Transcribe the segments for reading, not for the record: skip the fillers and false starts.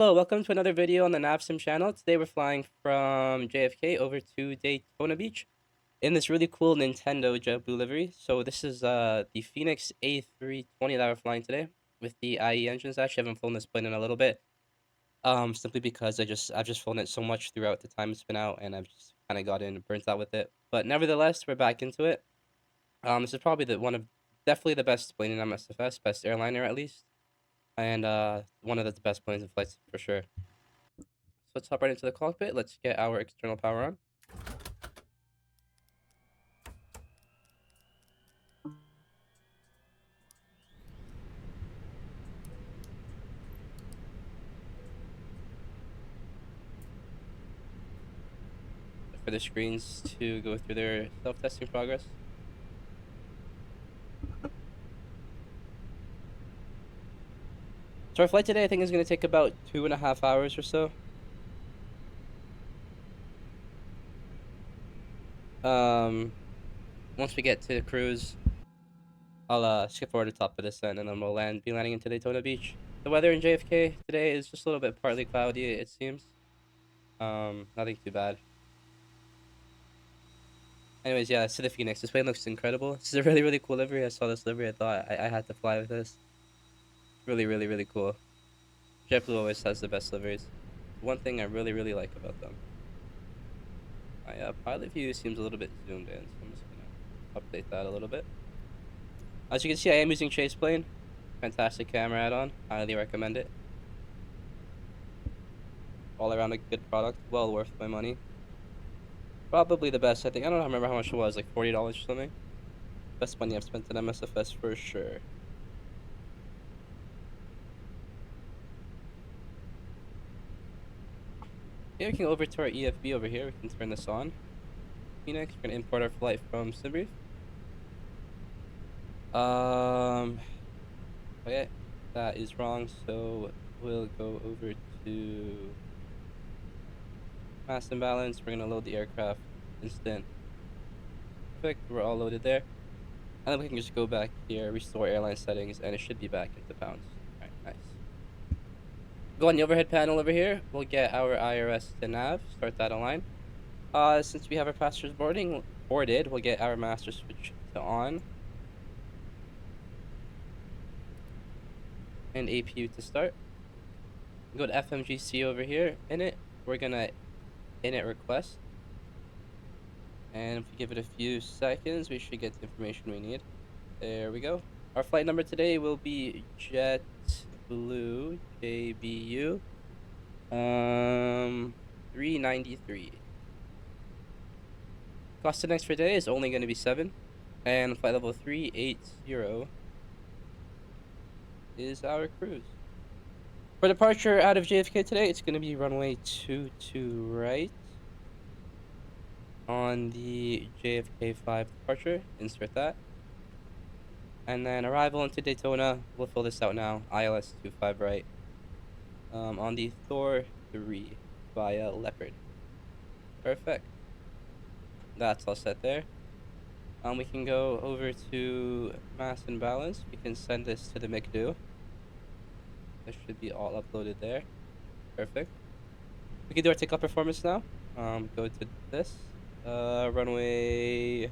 Hello, welcome to another video on the NavSim channel. Today we're flying from JFK over to Daytona Beach in this really cool Nintendo JetBlue livery. So this is the Fenix A320 that we're flying today with the IE engines. I actually haven't flown this plane in a little bit, simply because I've just flown it so much throughout the time it's been out, and I've just kind of gotten burnt out with it. But nevertheless, we're back into it. This is probably definitely the best plane in MSFS, best airliner at least, and one of the best planes in flights for sure. So let's hop right into the cockpit. Let's get our external power on. For the screens to go through their self-testing progress. So our flight today I think is going to take about 2.5 hours or so. Once we get to the cruise, I'll skip over the top of this end and then we'll be landing into Daytona Beach. The weather in JFK today is just a little bit partly cloudy, it seems. Nothing too bad. Anyways, yeah, to the Phoenix. This plane looks incredible. This is a really, really cool livery. I saw this livery. I thought I had to fly with this. Really, really, really cool. JetBlue always has the best liveries. One thing I really, really like about them. My pilot view seems a little bit zoomed in, so I'm just gonna update that a little bit. As you can see, I am using Chase Plane. Fantastic camera add-on. Highly recommend it. All around a good product. Well worth my money. Probably the best, I think. I don't remember how much it was, like $40 or something. Best money I've spent in MSFS for sure. Yeah, we can go over to our EFB over here. We can turn this on. Phoenix, we're gonna import our flight from Sibrief. Okay, that is wrong, so we'll go over to mass imbalance. We're gonna load the aircraft instant. Perfect, we're all loaded there. And then we can just go back here, restore airline settings, and it should be back into pounds. Alright, nice. Go on the overhead panel over here. We'll get our IRS to nav, start that align. Since we have our passengers boarded, we'll get our master switch to on. And APU to start. Go to FMGC over here. Init, we're gonna init request. And if we give it a few seconds, we should get the information we need. There we go. Our flight number today will be JetBlue JBU 393. Cost of next for today is only going to be 7, and flight level 380 is our cruise. For departure out of JFK today, it's going to be runway 22 right on the JFK 5 departure. Insert that. And then arrival into Daytona, we'll fill this out now. ILS 25 right. On the Thor 3 via Leopard. Perfect. That's all set there. We can go over to mass and balance. We can send this to the McDo. This should be all uploaded there. Perfect. We can do our takeoff performance now. Go to this. Runway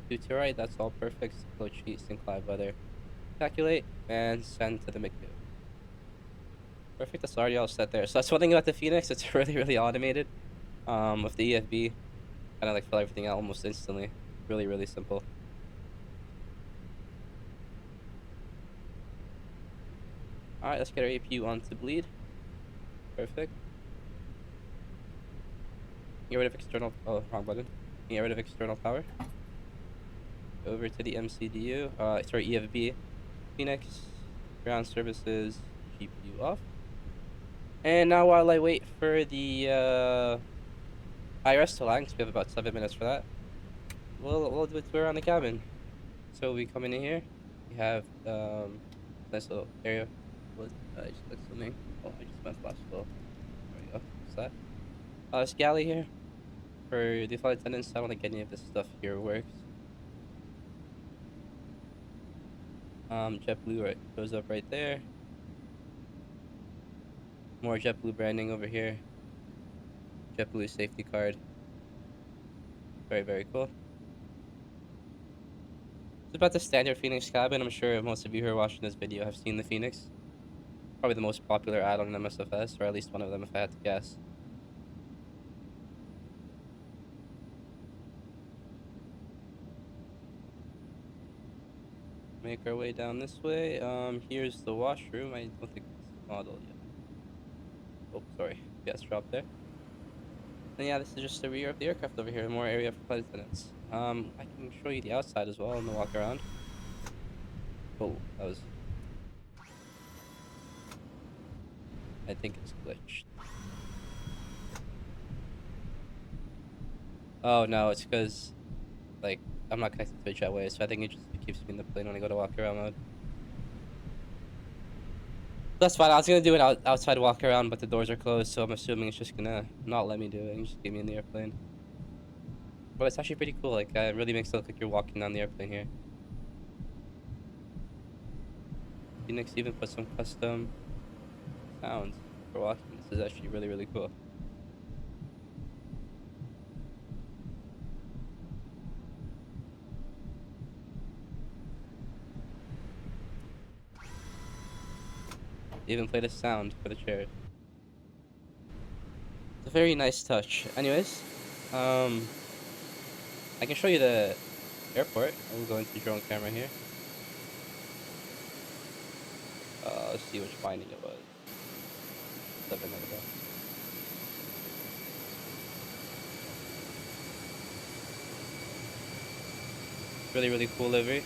22 right. That's all perfect. Go cheat, sync live weather. Calculate and send to the McDo. Perfect, that's already all set there. So that's one thing about the Phoenix, it's really, really automated. With the EFB, kind of like fill everything out almost instantly. Really, really simple. Alright, let's get our APU on to bleed. Perfect. Get rid of external, oh, wrong button. Get rid of external power. Over to the MCDU, sorry, EFB. Phoenix, ground services, GPU off. And now while I wait for the IRS to land, because we have about 7 minutes for that, we'll do a tour around the cabin. So we come in here, we have nice little area. What? I just clicked something. Oh, I just went flash full. There we go. What's that? This galley here for the flight attendants. I don't think any of this stuff here works. JetBlue right goes up right there. More JetBlue branding over here. JetBlue safety card. Very, very cool. It's about the standard Fenix cabin. I'm sure most of you who are watching this video have seen the Fenix. Probably the most popular add-on in MSFS, or at least one of them if I had to guess. Make our way down this way. Here's the washroom. I don't think it's modeled yet. Oh, sorry. Gas drop there. And yeah, this is just the rear of the aircraft over here. More area for flight attendants. I can show you the outside as well and the walk around. Oh, that was... I think it's glitched. Oh, no, it's because, like, I'm not connected to a jetway, so I think it just keeps me in the plane when I go to walk around mode. That's fine. I was gonna do an outside walk around, but the doors are closed, so I'm assuming it's just gonna not let me do it and just get me in the airplane. But it's actually pretty cool. Like, it really makes it look like you're walking down the airplane here. Phoenix even put some custom sounds for walking. This is actually really, really cool. They even played a sound for the chairs. It's a very nice touch. Anyways, I can show you the airport. I'm going to drone camera here. Let's see which finding it was. 7 ago. Really, really cool livery.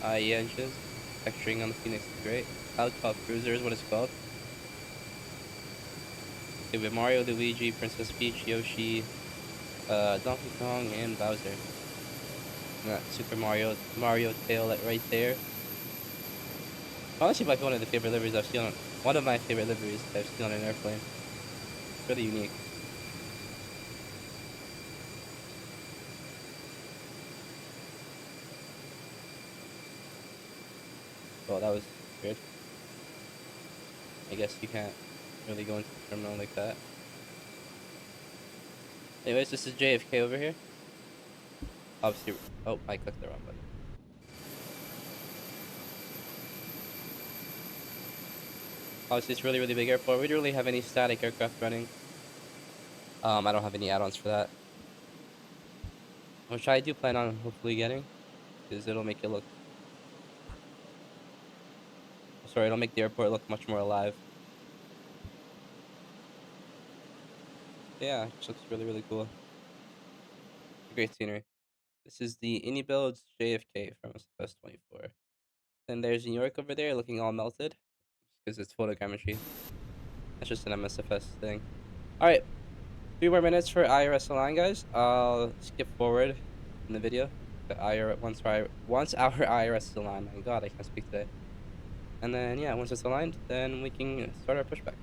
IE engines. Texturing on the Phoenix is great. Cloud Top Cruiser is what it's called. Okay, with Mario, Luigi, Princess Peach, Yoshi, Donkey Kong, and Bowser. And that Super Mario tail right there. Honestly, like one of the favorite liveries I've seen on one of my favorite liveries I've seen on an airplane. It's really unique. Well, that was weird. I guess you can't really go into the terminal like that. Anyways, this is JFK over here. Obviously, oh, I clicked the wrong button. Obviously, it's really, really big airport. We don't really have any static aircraft running. I don't have any add-ons for that. Which I do plan on hopefully getting. Because it'll make it look... Sorry, it'll make the airport look much more alive. Yeah, it just looks really, really cool. Great scenery. This is the Indie Builds JFK from MSFS 24. Then there's New York over there looking all melted. Because it's photogrammetry. That's just an MSFS thing. Alright. 3 more minutes for IRS align, guys. I'll skip forward in the video. The IRS, once our IRS is aligned. My god, I can't speak today. And then, yeah, once it's aligned, then we can start our pushback.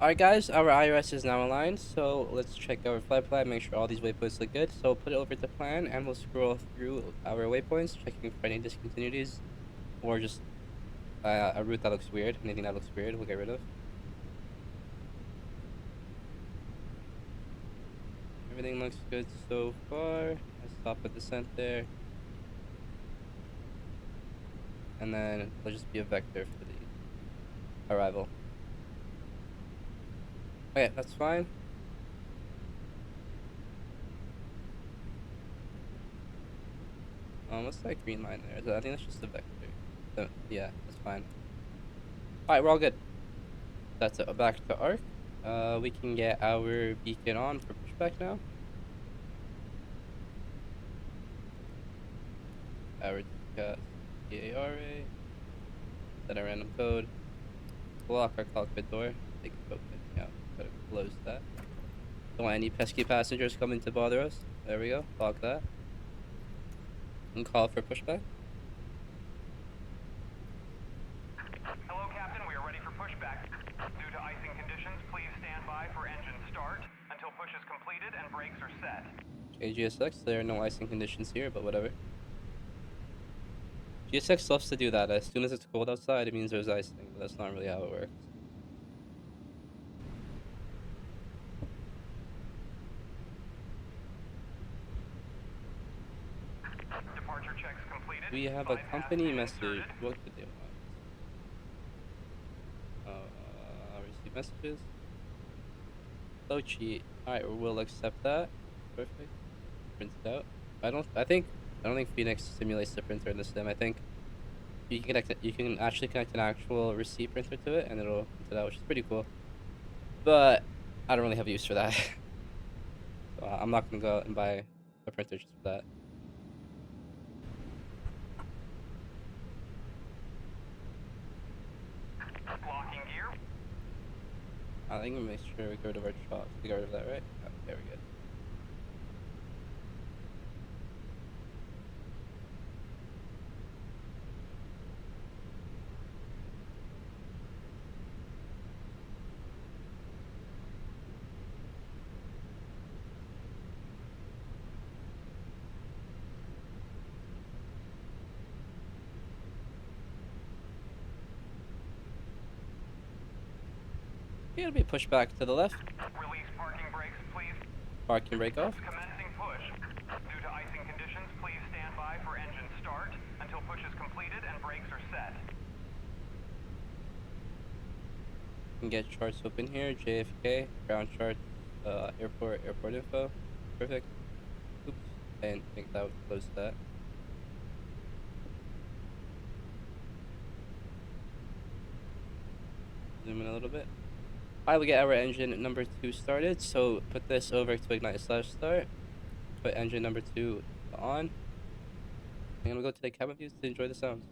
Alright guys, our IRS is now aligned, so let's check our flight plan, make sure all these waypoints look good. So put it over to plan, and we'll scroll through our waypoints, checking for any discontinuities, or just a route that looks weird. Anything that looks weird, we'll get rid of. Everything looks good so far. Let's stop at descent there. And then it'll just be a vector for the arrival. Okay, that's fine. What's that green line there? I think that's just a vector. So, yeah, that's fine. Alright, we're all good. That's it. Back to ARC. We can get our beacon on for pushback now. Our DARA. Set a random code. Block our cockpit door. Take a open. Yeah, gotta close that. Don't want any pesky passengers coming to bother us. There we go. Lock that. And call for pushback. Hello, Captain. We are ready for pushback. Due to icing conditions, please stand by for engine start until push is completed and brakes are set. KJFK, there are no icing conditions here, but whatever. GSX loves to do that. As soon as it's cold outside, it means there's icing, but that's not really how it works. Departure checks completed. We have a company message. What did they want? Receive messages. Low cheat. Alright, we'll accept that. Perfect. Print it out. I don't think Fenix simulates the printer in the sim. I think you can connect it, you can actually connect an actual receipt printer to it, and it'll print it out, which is pretty cool. But I don't really have use for that. So I'm not gonna go out and buy a printer just for that. Locking gear. I think we make sure we get rid of our chop. We got rid of that, right? Oh, there we go. It'll be pushed back to the left. Release parking brakes, please. Parking brake off. Commencing push. Due to icing conditions, please stand by for engine start until push is completed and brakes are set. Can get charts open here. JFK, ground chart, airport info. Perfect. Oops. I didn't think that would close that. Zoom in a little bit. I will get our engine number 2 started, so put this over to ignite/start. Put engine number 2 on. I'm gonna go to the cabin views to enjoy the sounds.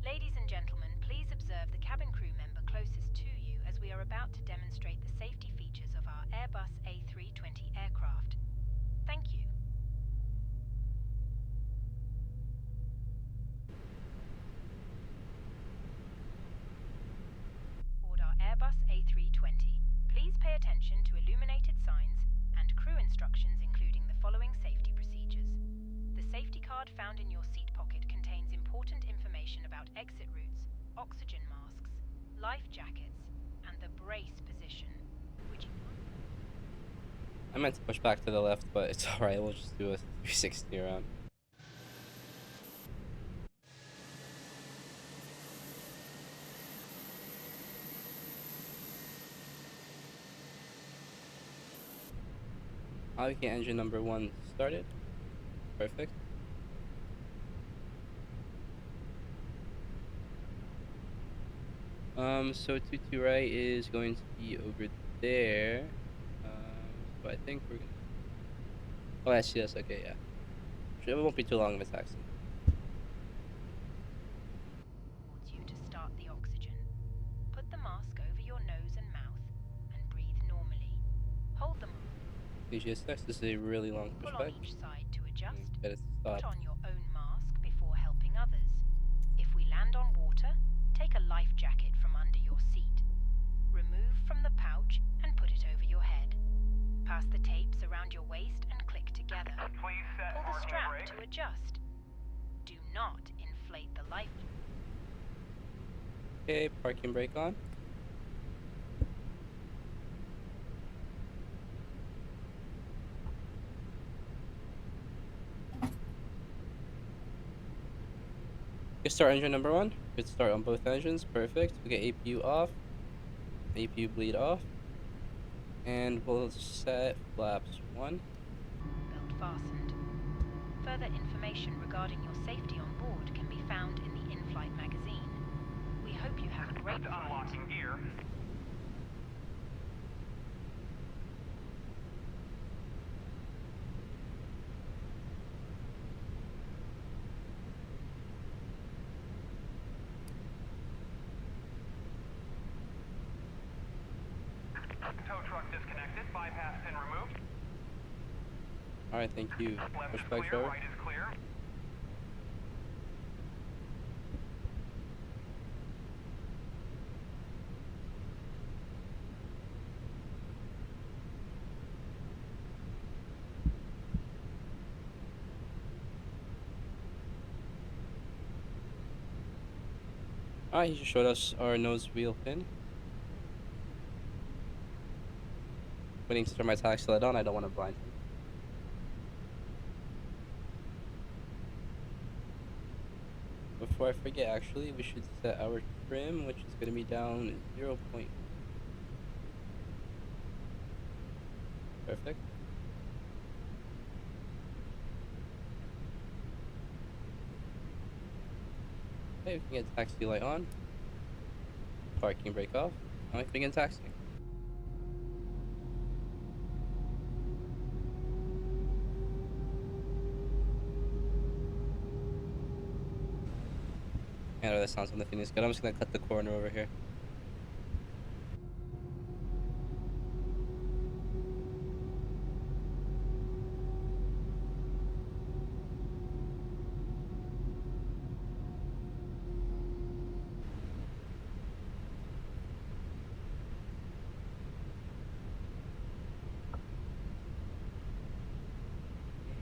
Ladies and gentlemen, please observe the cabin crew member closest to you as we are about to demonstrate the safety features of our Airbus A320 aircraft. Thank you. Board our Airbus A320. Please pay attention to illuminated signs and crew instructions including the following safety procedures. The safety card found in your seat pocket contains important information about exit routes, oxygen masks, life jackets, and the brace position, which... I meant to push back to the left, but it's alright. We'll just do a 360 around. I'll get engine number 1 started. Perfect. So 22 right is going to be over there. So I think we're gonna... Oh, I see. That's okay, yeah. It won't be too long of a taxi. Wants you to start the oxygen. Put the mask over your nose and mouth and breathe normally. Hold the mask. KJFK, this is a really long Pull on pushback. each side to adjust. Get it Put stopped. on your own mask before helping others. If we land on water, take a life jacket from under your seat. Remove from the pouch and put it over your head. Pass the tapes around your waist and click together. Please set Pull the parking strap brake. to adjust. Do not inflate the life. Okay, parking brake on. Good start engine number 1. Good start on both engines. Perfect. We get APU off. APU bleed off. And we'll set flaps 1. Belt fastened. Further information regarding your safety on board can be found in the in-flight magazine. We hope you have a great flight. Unlocking gear. Tow truck disconnected. Bypass pin removed. Alright, thank you. Left is Pushback clear. driver. Right is clear. Alright, he just showed us our nose wheel pin. Waiting to turn my taxi light on. I don't want to blind him. Before I forget, actually, we should set our trim, which is going to be down 0. Perfect. Okay, we can get taxi light on. Parking brake off. Now we can begin taxiing. I know that sounds on the Fenix good. I'm just gonna cut the corner over here.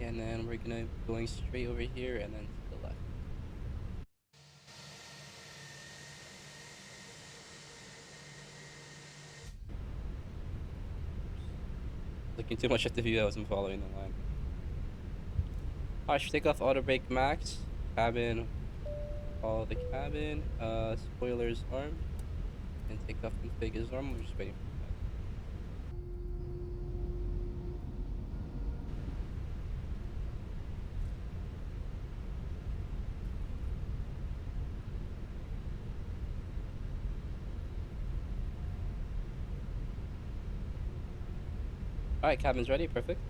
And then we're gonna be going straight over here and then to the left. Looking too much at the view, I wasn't following the line. Alright, should take off auto brake max. Cabin, follow the cabin. Spoilers armed. And take off config as normal. We're just waiting for that. Alright, cabin's ready. Perfect.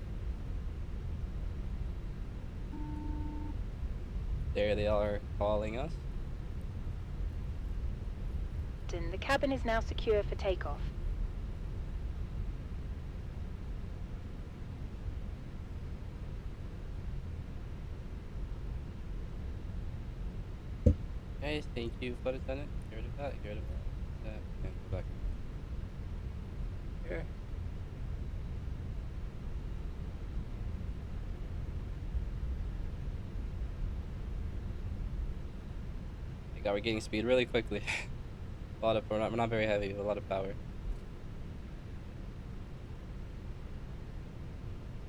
There they are calling us. The cabin is now secure for takeoff. Hey, thank you, flight attendant. Get rid of that. Get rid of that. And go back. Here. Hey, God, we're getting speed really quickly. A lot of, we're not very heavy, but a lot of power.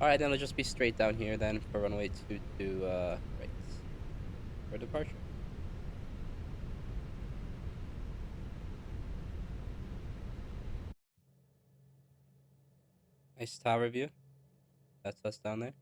Alright, then let's just be straight down here then for runway 22 right for departure. Nice tower view. That's us down there.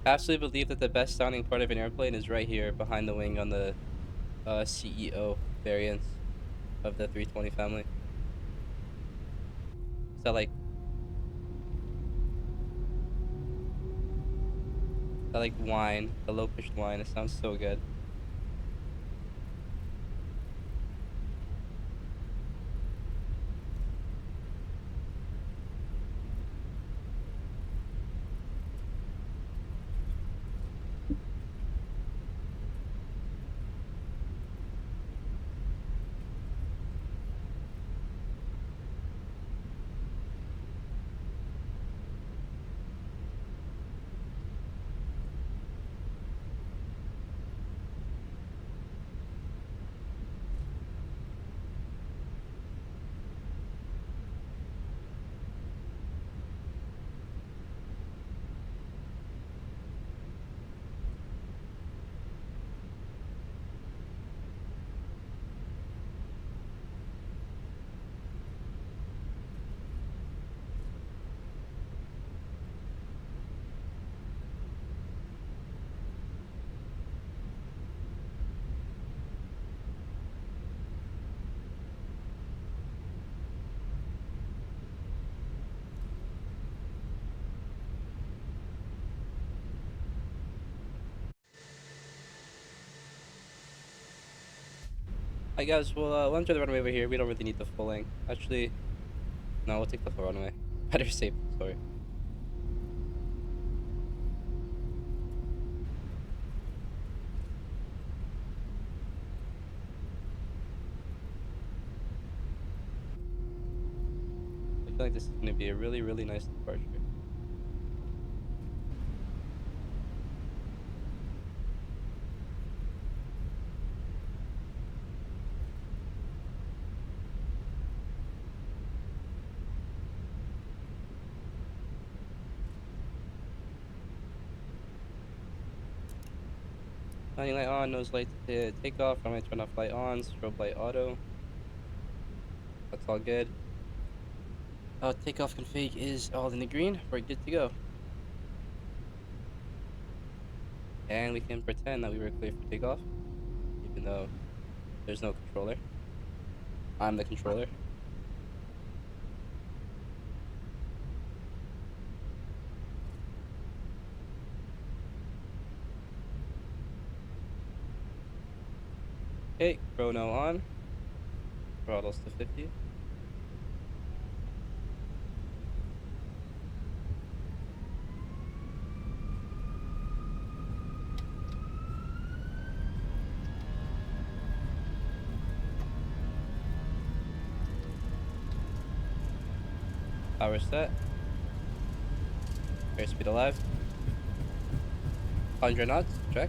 Absolutely believe that the best sounding part of an airplane is right here behind the wing on the CEO variants of the 320 family. Is that like whine, the low pitched whine? It sounds so good. Hi guys, we'll enter the runway over here. We don't really need the full length. Actually, no, we'll take the full runway. Better safe than sorry. I feel like this is gonna be a really, really nice departure. Landing light on, nose light to take off. Runway turn off light on, strobe light auto. That's all good. Takeoff config is all in the green. We're good to go. And we can pretend that we were clear for takeoff, even though there's no controller. I'm the controller. Okay, chrono on. Throttles to 50. Power set. Airspeed alive. 100 knots, check.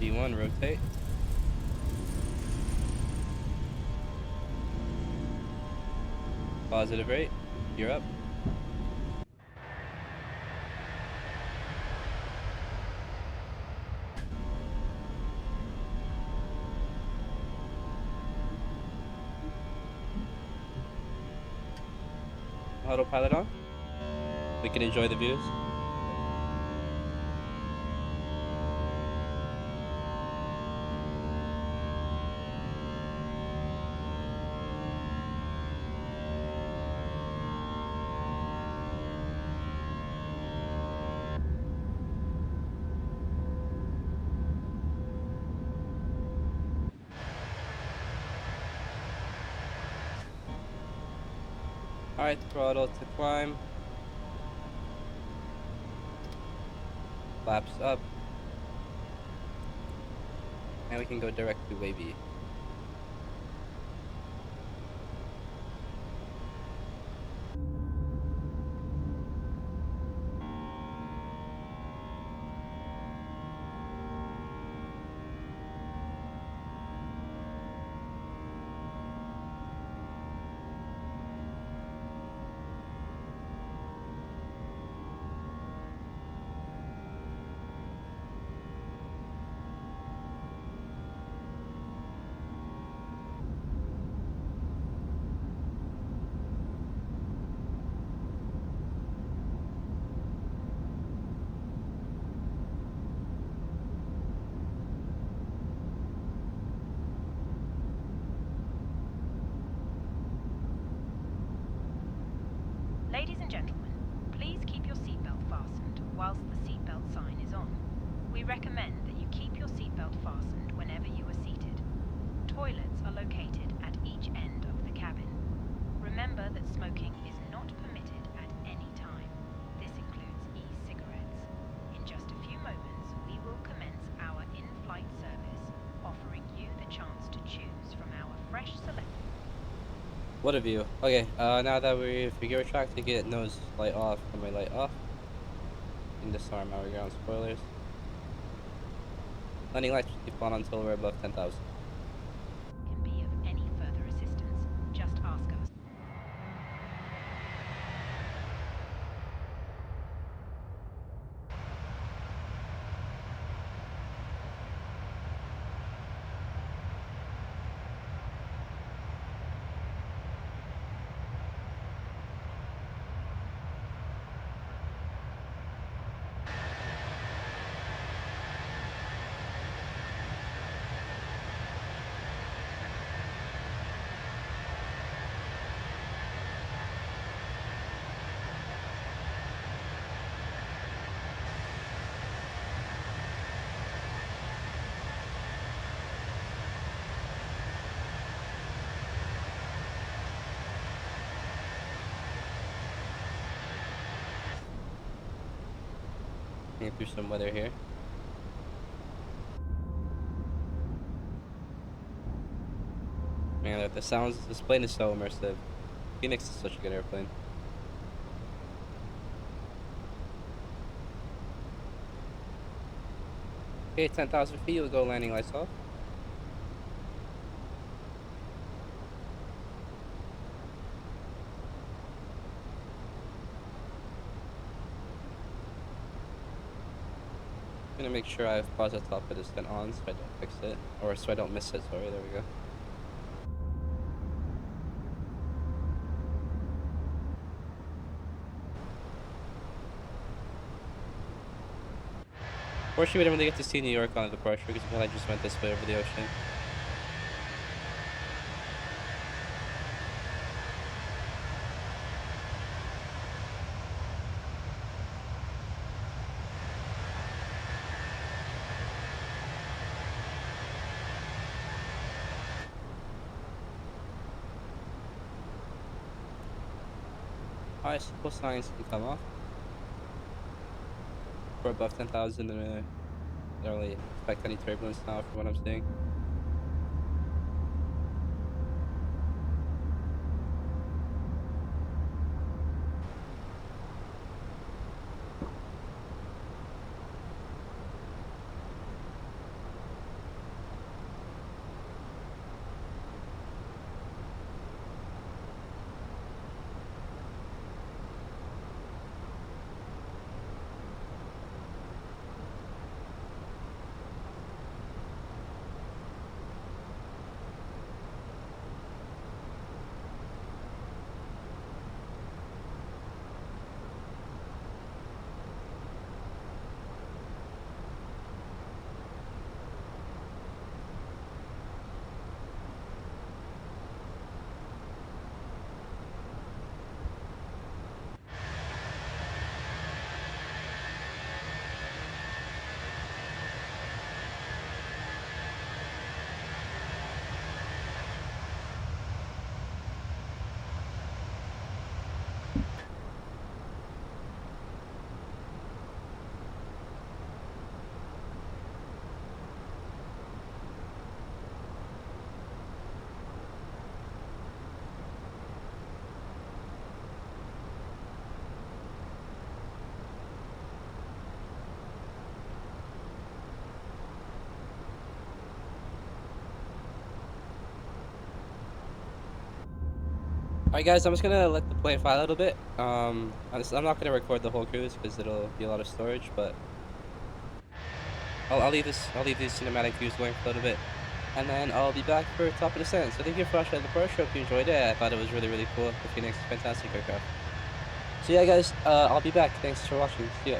V1, rotate. Positive rate, you're up. Autopilot on. We can enjoy the views. Alright, throttle to climb. Flaps up. And we can go direct to wavy. whilst the seatbelt sign is on. We recommend that you keep your seatbelt fastened whenever you are seated. Toilets are located at each end of the cabin. Remember that smoking is not permitted at any time. This includes e-cigarettes. In just a few moments, we will commence our in-flight service, offering you the chance to choose from our fresh selection. What a view. Okay, now that we're figure track to get nose light off and my light off, and disarm our ground spoilers. Landing lights will keep on until we're above 10,000. Can be of any further assistance, just ask us. Getting through some weather here. Man, the sounds, this plane is so immersive. Fenix is such a good airplane. Okay, 10,000 feet, we'll go landing lights off. I'm gonna make sure I have pause at top of this then on so I don't fix it. Or so I don't miss it, sorry, there we go. Fortunately, we didn't really get to see New York on the departure because I just went this way over the ocean. Icicle signs can come off. We're above 10,000 and I don't really expect any turbulence now from what I'm seeing. Alright guys, I'm just gonna let the plane fly a little bit. I'm not gonna record the whole cruise because it'll be a lot of storage, but I'll leave these cinematic views going for a little bit, and then I'll be back for top of descent. So thank you for watching the first show. If you enjoyed it, I thought it was really really cool. The Fenix, fantastic aircraft. So yeah guys, I'll be back. Thanks for watching. See ya.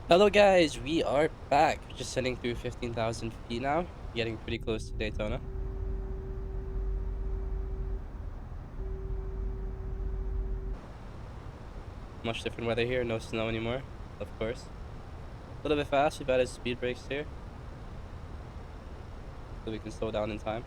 Hello guys, we are back. Just sitting through 15,000 feet now. Getting pretty close to Daytona. Much different weather here, no snow anymore, of course. A little bit fast, we've added speed brakes here. So we can slow down in time.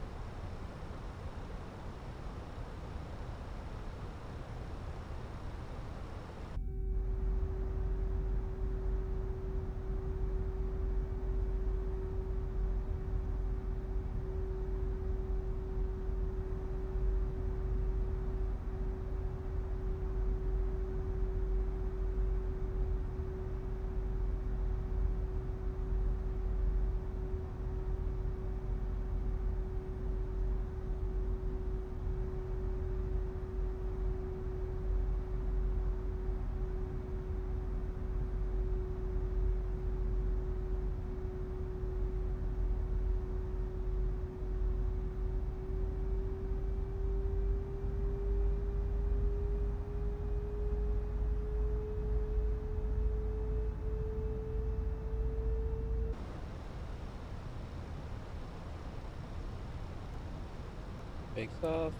Brakes off.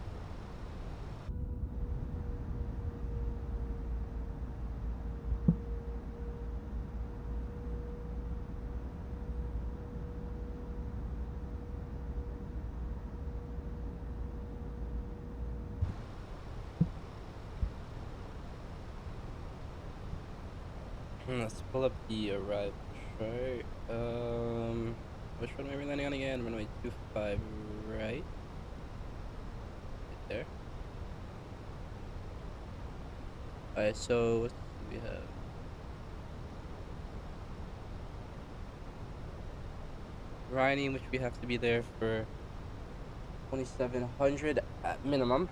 Let's pull up the arrival chart. Which one am we landing on again? Runway 25, right? Right there. Alright, so what do we have? Grinding, which we have to be there for 2,700 at minimum.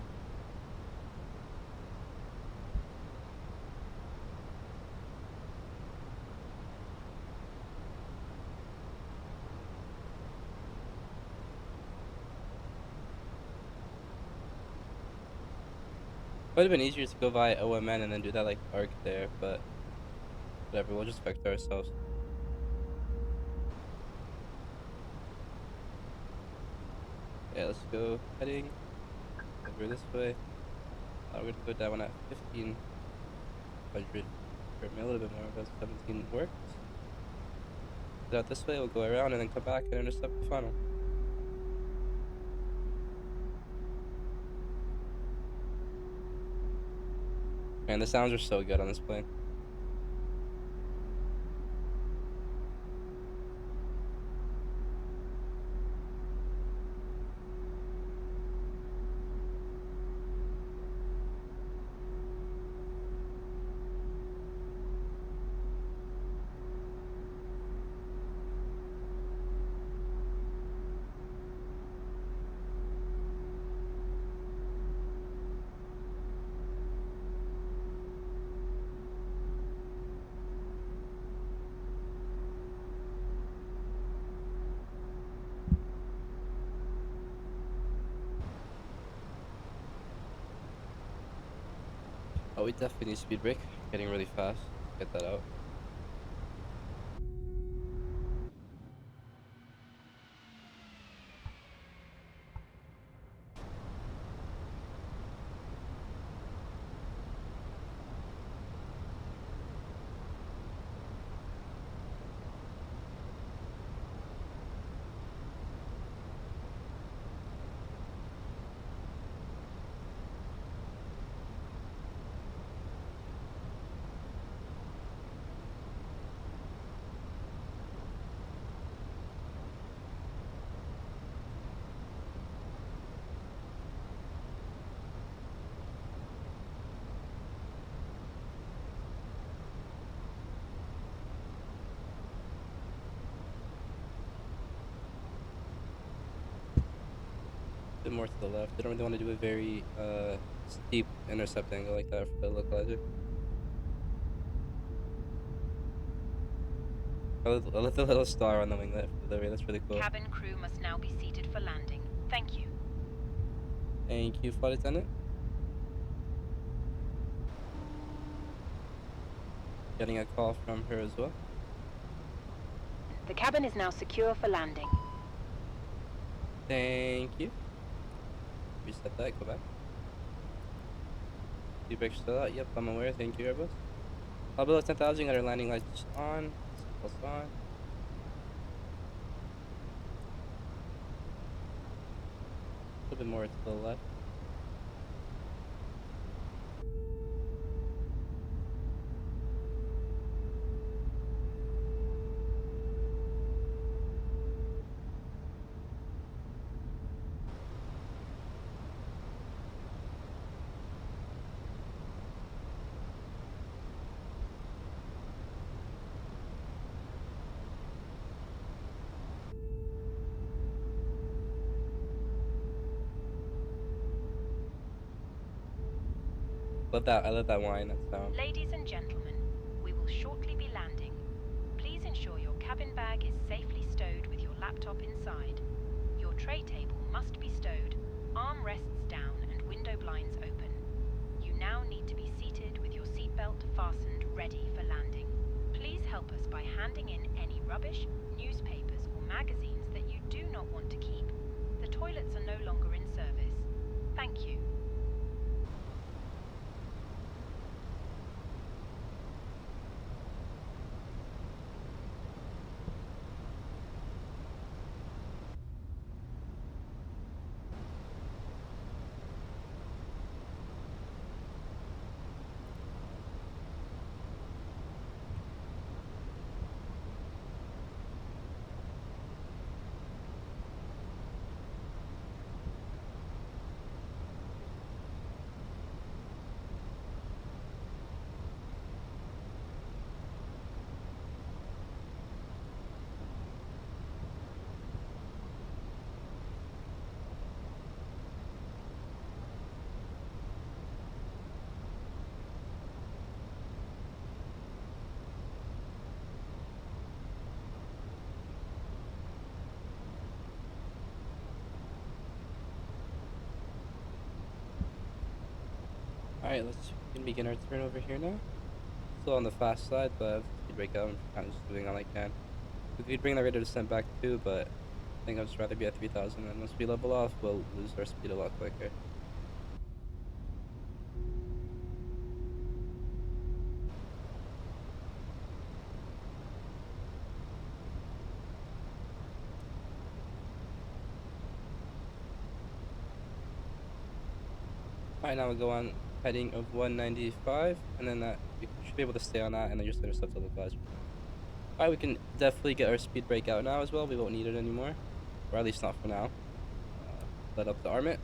Would have been easier to go via OMN and then do that like arc there, but whatever, we'll just vector ourselves. Yeah, let's go heading over this way. We're gonna go down at 1,500. Or a little bit more, but 17 works. Get out this way, we'll go around and then come back and intercept the funnel. Man, the sounds are so good on this plane. Oh, we definitely need speed brake. Getting really fast. Get that out. Bit more to the left. They don't really want to do a very steep intercept angle like that for the localizer. I left a little star on the winglet for the Livery. That's really cool. Cabin crew must now be seated for landing. Thank you. Thank you, flight attendant. Getting a call from her as well. The cabin is now secure for landing. Thank you. Reset that, go back. Speed still out, yep, I'm aware, thank you, Airbus. All below 10,000, got our landing lights on. Pulse on. A little bit more to the left. I love that wine, that sound. Ladies and gentlemen, we will shortly be landing. Please ensure your cabin bag is safely stowed with your laptop inside. Your tray table must be stowed, armrests down and window blinds open. You now need to be seated with your seatbelt fastened, ready for landing. Please help us by handing in any rubbish, newspapers or magazines that you do not want to keep. The toilets are no longer in service. Thank you. Alright, let's begin our turn over here now. Still on the fast side, but speed break out, I'm kind of just doing all I can. We could bring the rate of descent back too, but I think I'd just rather be at 3,000, and once we level off, we'll lose our speed a lot quicker. Alright, now we'll go on heading of 195, and then that we should be able to stay on that, and then just intercept the localizer. Alright, we can definitely get our speed break out now as well. We won't need it anymore, or at least not for now. Let up to arm it.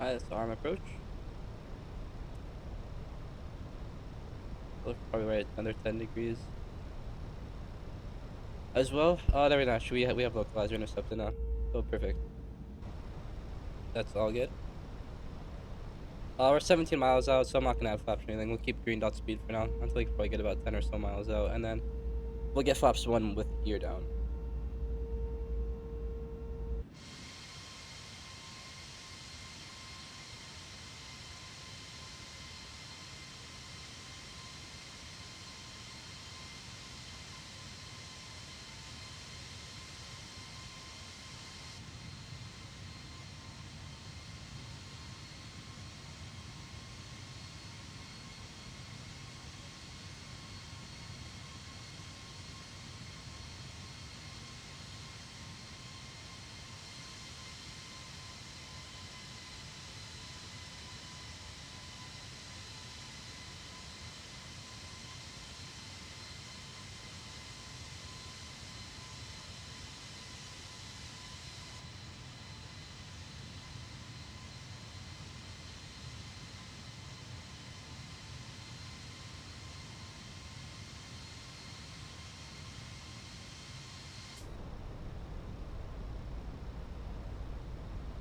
Alright, that's the arm approach. Look, probably right under 10 degrees. As well, oh, there we go. We have localizer intercepted now. Oh, perfect. That's all good. We're 17 miles out, so I'm not gonna have flaps or anything. We'll keep green dot speed for now until we can probably get about 10 or so miles out, and then we'll get flaps 1 with gear down.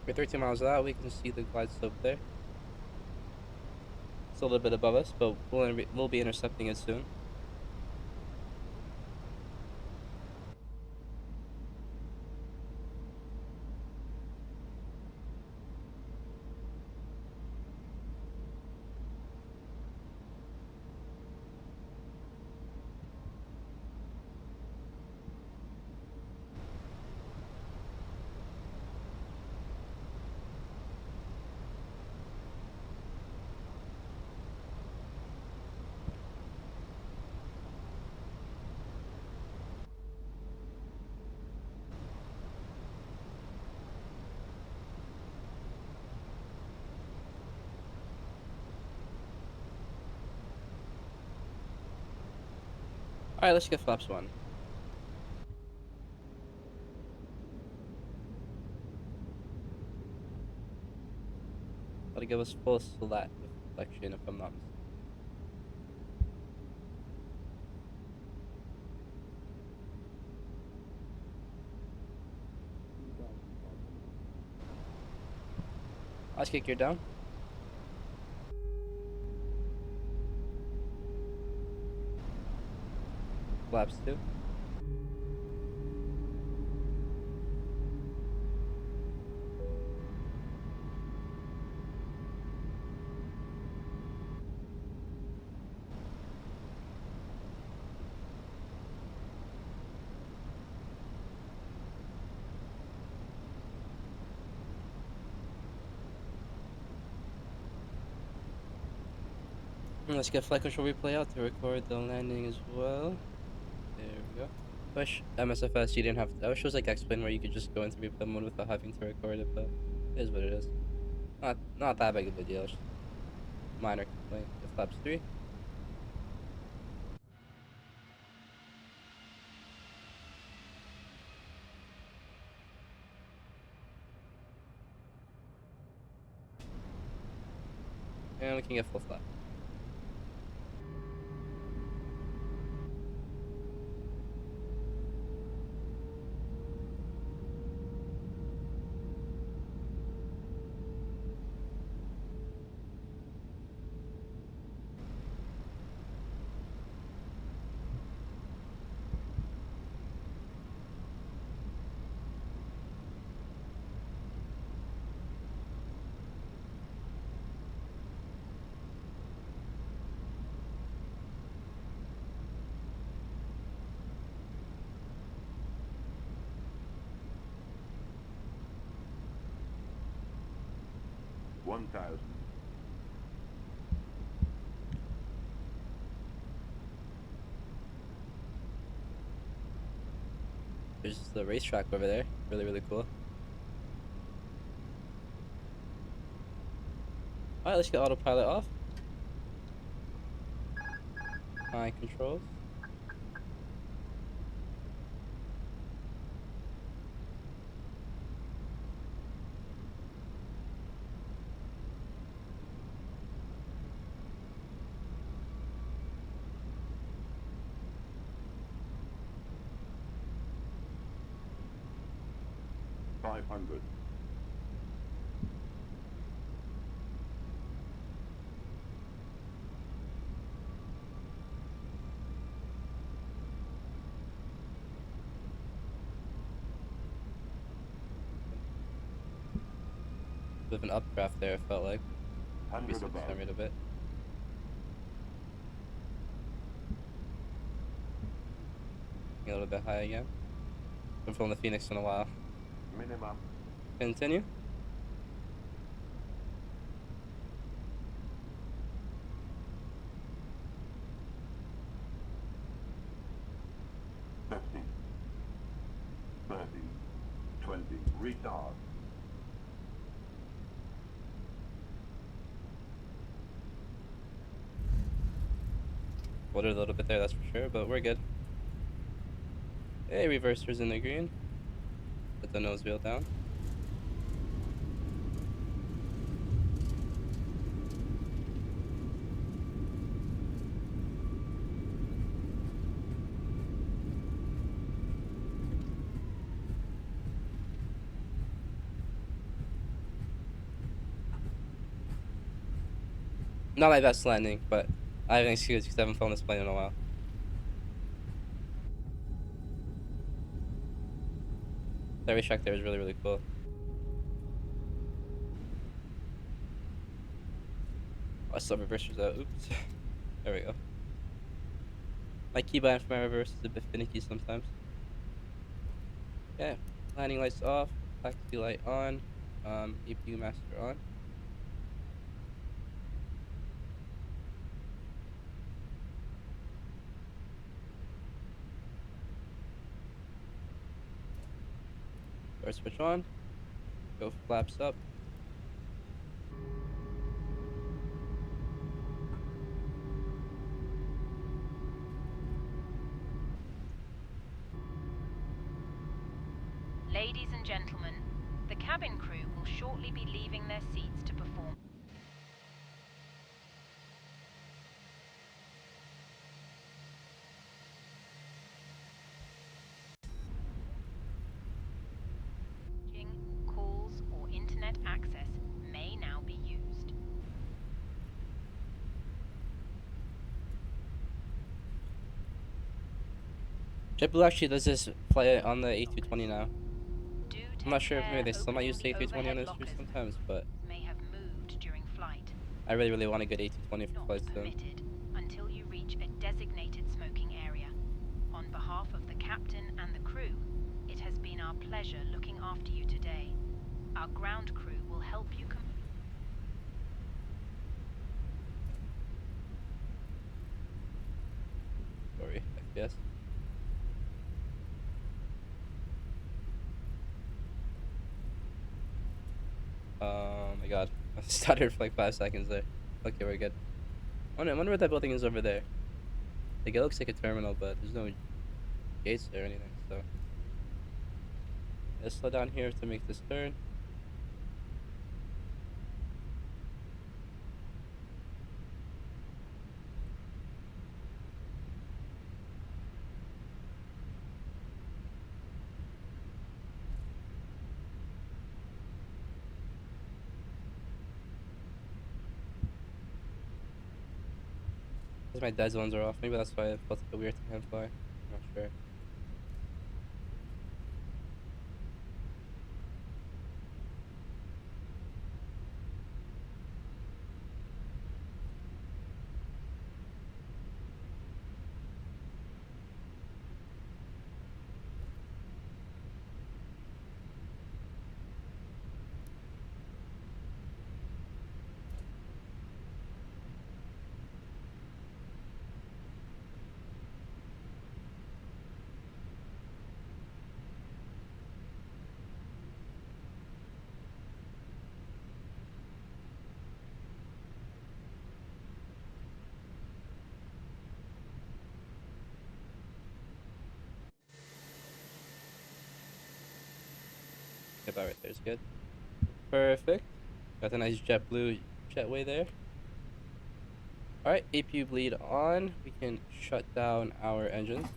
We're 13 miles out, we can see the glide slope there. a little bit above us, but we'll be intercepting it soon. Alright, let's get flaps 1. That'll give us full slat deflection if I'm not mistaken. Let's get gear down. Flaps 2. And let's get flight control replay out to record the landing as well. There we go. Wish MSFS you didn't have to. I wish it was like X-Plane where you could just go into replay mode without having to record it, but it is what it is. Not that big of a deal. Just minor complaint. Get flaps 3. And we can get full flap. There's the racetrack over there. Really, really cool. Alright, let's get autopilot off. Fine controls. Bit of an updraft there, it felt like. Maybe some turn rate a bit. A little bit high again. Been filming the Fenix in a while. Minimum. Continue. Retard. Water a little bit there, that's for sure, but we're good. Hey, reverser's in the green. Put the nose wheel down. Not my best landing, but I have an excuse because I haven't flown this plane in a while. The racetrack there is really, really cool. Oh, I still reversers out. Oops. There we go. My keybind for my reverse is a bit finicky sometimes. Okay. Landing lights off. Taxi light on. APU master on. Door switch on. Go flaps up. Ladies and gentlemen, the cabin crew will shortly be leaving their seats to perform. Calls or internet access may now be used. JetBlue actually does this flight on the A320 now. Do I'm not take sure if care maybe they still might opening use the the A320 on overhead those lockers routes sometimes, but may have moved during flight. I really, really want a good A220 for Not flights soon. permitted until you reach a designated smoking area. On behalf of the captain and the crew, it has been our pleasure looking after you today. Our ground crew will help you Sorry, FPS. Oh my god. I stuttered for like 5 seconds there. Okay, we're good. I wonder what that building is over there. Like, it looks like a terminal, but there's no gates there or anything, so. Let's slow down here to make this turn. Because my dead zones are off. Maybe that's why I felt like a weird to hand fly. I'm not sure. Okay, about right there's good. Perfect. Got a nice JetBlue jetway there. Alright, APU bleed on. We can shut down our engines.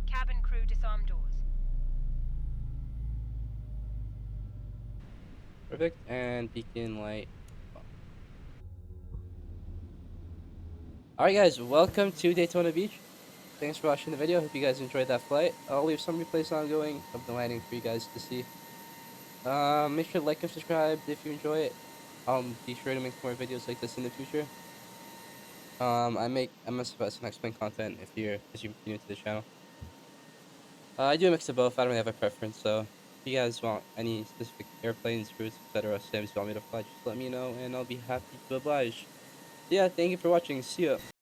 cabin crew disarm doors. Perfect. And beacon light. Alright guys, welcome to Daytona Beach. Thanks for watching the video. Hope you guys enjoyed that flight. I'll leave some replays ongoing of the landing for you guys to see. Make sure to like and subscribe if you enjoy it. I'll be sure to make more videos like this in the future. I make MSFS and explain content if you're new to the channel. I do a mix of both. I don't really have a preference, so if you guys want any specific airplanes, routes, etc., sims you want me to fly, just let me know, and I'll be happy to oblige. So yeah, thank you for watching. See ya.